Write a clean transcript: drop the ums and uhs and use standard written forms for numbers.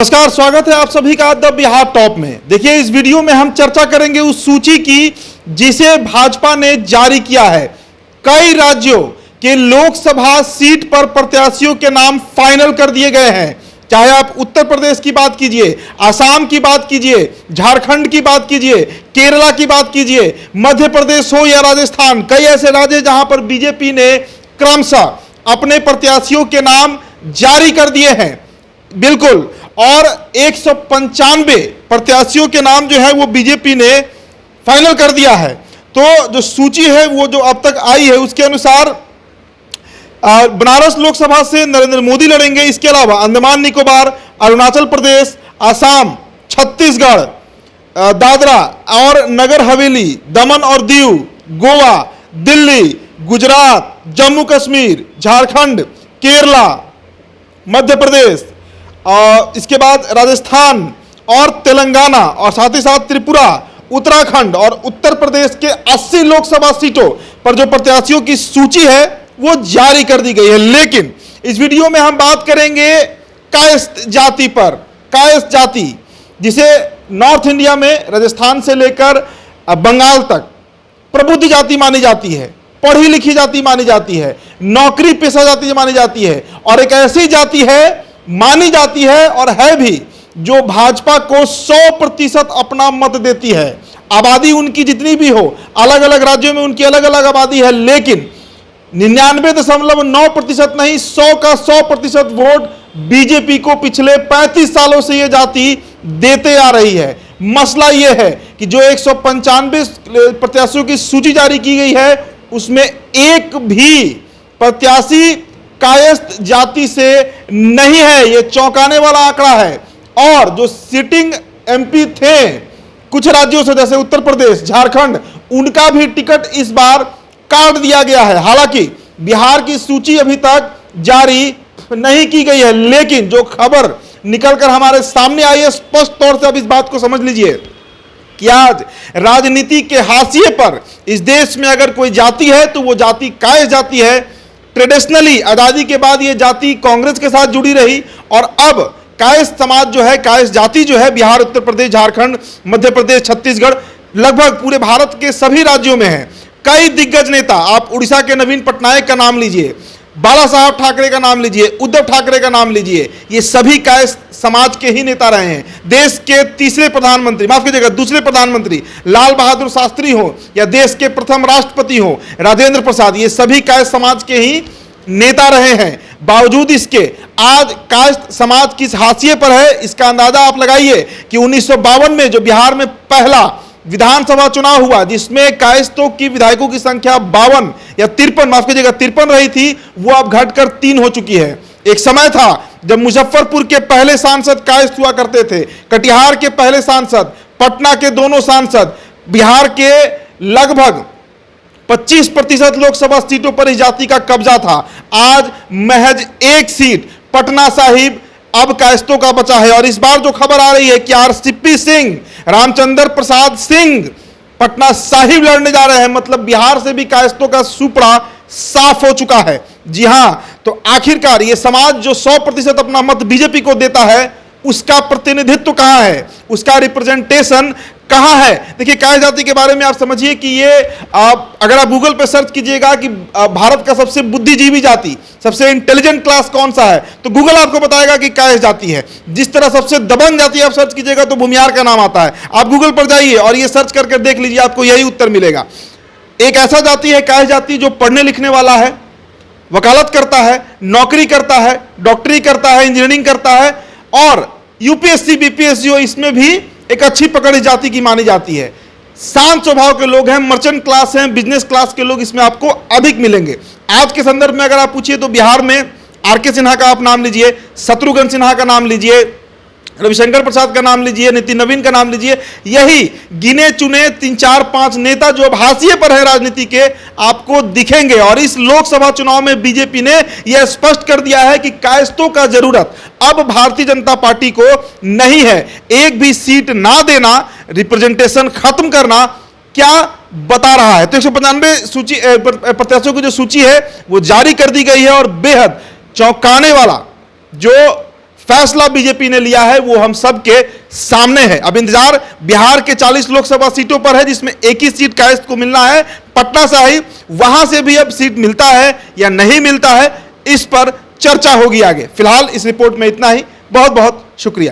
नमस्कार, स्वागत है आप सभी का द बिहार टॉप में। देखिए, इस वीडियो में हम चर्चा करेंगे उस सूची की जिसे भाजपा ने जारी किया है। कई राज्यों के लोकसभा सीट पर प्रत्याशियों के नाम फाइनल कर दिए गए हैं। चाहे आप उत्तर प्रदेश की बात कीजिए, असम की बात कीजिए, झारखंड की बात कीजिए, केरला की बात कीजिए, मध्य प्रदेश हो या राजस्थान, कई ऐसे राज्य जहां पर बीजेपी ने क्रमशः अपने प्रत्याशियों के नाम जारी कर दिए हैं। बिल्कुल, और 195 प्रत्याशियों के नाम जो है वो बीजेपी ने फाइनल कर दिया है। तो जो सूची है वो जो अब तक आई है उसके अनुसार बनारस लोकसभा से नरेंद्र मोदी लड़ेंगे। इसके अलावा अंडमान निकोबार, अरुणाचल प्रदेश, असम, छत्तीसगढ़, दादरा और नगर हवेली, दमन और दीव, गोवा, दिल्ली, गुजरात, जम्मू कश्मीर, झारखंड, केरला, मध्य प्रदेश, और इसके बाद राजस्थान और तेलंगाना और साथ ही साथ त्रिपुरा, उत्तराखंड और उत्तर प्रदेश के 80 लोकसभा सीटों पर जो प्रत्याशियों की सूची है वो जारी कर दी गई है। लेकिन इस वीडियो में हम बात करेंगे कायस्थ जाति पर। कायस्थ जाति जिसे नॉर्थ इंडिया में राजस्थान से लेकर बंगाल तक प्रबुद्ध जाति मानी जाती है, पढ़ी लिखी जाति मानी जाती है, नौकरी पेशा जाति मानी जाती है, और एक ऐसी जाति है मानी जाती है और है भी जो भाजपा को 100% अपना मत देती है। आबादी उनकी जितनी भी हो, अलग अलग राज्यों में उनकी अलग अलग आबादी है, लेकिन 99.9% नहीं, 100 का 100% वोट बीजेपी को पिछले 35 सालों से यह जाति देते आ रही है। मसला यह है कि जो 195 प्रत्याशियों की सूची जारी की गई है उसमें एक भी प्रत्याशी कायस्थ जाति से नहीं है। यह चौंकाने वाला आंकड़ा है। और जो सिटिंग एमपी थे कुछ राज्यों से, जैसे उत्तर प्रदेश, झारखंड, उनका भी टिकट इस बार काट दिया गया है। हालांकि बिहार की सूची अभी तक जारी नहीं की गई है, लेकिन जो खबर निकलकर हमारे सामने आई है, स्पष्ट तौर से अब इस बात को समझ लीजिए कि आज राजनीति के हाशिए पर इस देश में अगर कोई जाति है तो वो जाति कायस्थ जाति है। ट्रेडिशनली आजादी के बाद ये जाति कांग्रेस के साथ जुड़ी रही, और अब कायस्थ समाज जो है, कायस्थ जाति जो है, बिहार, उत्तर प्रदेश, झारखंड, मध्य प्रदेश, छत्तीसगढ़, लगभग पूरे भारत के सभी राज्यों में है। कई दिग्गज नेता, आप उड़ीसा के नवीन पटनायक का नाम लीजिए, बाला साहब ठाकरे का नाम लीजिए, उद्धव ठाकरे का नाम लीजिए, ये सभी कायस्थ समाज के ही नेता रहे हैं। देश के तीसरे प्रधानमंत्री, माफ कीजिएगा दूसरे प्रधानमंत्री लाल बहादुर शास्त्री हो या देश के प्रथम राष्ट्रपति हो राजेंद्र प्रसाद, ये सभी कायस्थ समाज के ही नेता रहे हैं। बावजूद इसके आज कायस्थ समाज किस हाशिए पर है, इसका अंदाजा आप लगाइए कि 1952 में जो बिहार में पहला विधानसभा चुनाव हुआ, जिसमें कायस्थों की विधायकों की संख्या 52 या 53, माफ कीजिएगा 53 रही थी, वो अब घटकर 3 हो चुकी है। एक समय था जब मुजफ्फरपुर के पहले सांसद कायस्थ हुआ करते थे, कटिहार के पहले सांसद, पटना के दोनों सांसद, बिहार के लगभग 25% लोकसभा सीटों पर इस जाति का कब्जा था। आज महज एक सीट पटना साहिब अब कायस्थों का बचा है। और इस बार जो खबर आ रही है कि आरसीपी सिंह, रामचंद्र प्रसाद सिंह पटना साहिब लड़ने जा रहे हैं, मतलब बिहार से भी कायस्थों का सुपड़ा साफ हो चुका है। जी हां, तो आखिरकार ये समाज जो 100% अपना मत बीजेपी को देता है, उसका प्रतिनिधित्व कहां है, उसका रिप्रेजेंटेशन कहां है। देखिए, कायस्थ जाति के बारे में आप समझिए कि ये अगर आप गूगल पे सर्च कीजिएगा कि भारत का सबसे बुद्धिजीवी जाति, सबसे इंटेलिजेंट क्लास कौन सा है, तो गूगल आपको बताएगा कि कायस्थ जाति है। जिस तरह सबसे दबंग जाति आप सर्च कीजिएगा तो भूमिहार का नाम आता है। आप गूगल पर जाइए और ये सर्च करके देख लीजिए, आपको यही उत्तर मिलेगा। एक ऐसा जाति है कायस्थ जाति जो पढ़ने लिखने वाला है, वकालत करता है, नौकरी करता है, डॉक्टरी करता है, इंजीनियरिंग करता है, और यूपीएससी बीपीएससी हो, इसमें भी एक अच्छी पकड़ इस जाति की मानी जाती है। शांत स्वभाव के लोग हैं, मर्चेंट क्लास हैं, बिजनेस क्लास के लोग इसमें आपको अधिक मिलेंगे। आज के संदर्भ में अगर आप पूछिए तो बिहार में आरके सिन्हा का आप नाम लीजिए, शत्रुघ्न सिन्हा का नाम लीजिए, रविशंकर प्रसाद का नाम लीजिए, नितिन नवीन का नाम लीजिए, यही गिने चुने 3, 4, 5 नेता जो अब हाशिए पर है राजनीति के, आपको दिखेंगे। और इस लोकसभा चुनाव में बीजेपी ने यह स्पष्ट कर दिया है कि कायस्थों का जरूरत अब भारतीय जनता पार्टी को नहीं है। एक भी सीट ना देना, रिप्रेजेंटेशन खत्म करना, क्या बता रहा है। तो 195 सूची प्रत्याशियों की जो सूची है वो जारी कर दी गई है, और बेहद चौंकाने वाला जो फैसला बीजेपी ने लिया है वो हम सब के सामने है। अब इंतजार बिहार के 40 लोकसभा सीटों पर है, जिसमें एक ही सीट कायस्थ को मिलना है, पटना साहिब। वहां से भी अब सीट मिलता है या नहीं मिलता है, इस पर चर्चा होगी आगे। फिलहाल इस रिपोर्ट में इतना ही। बहुत बहुत शुक्रिया।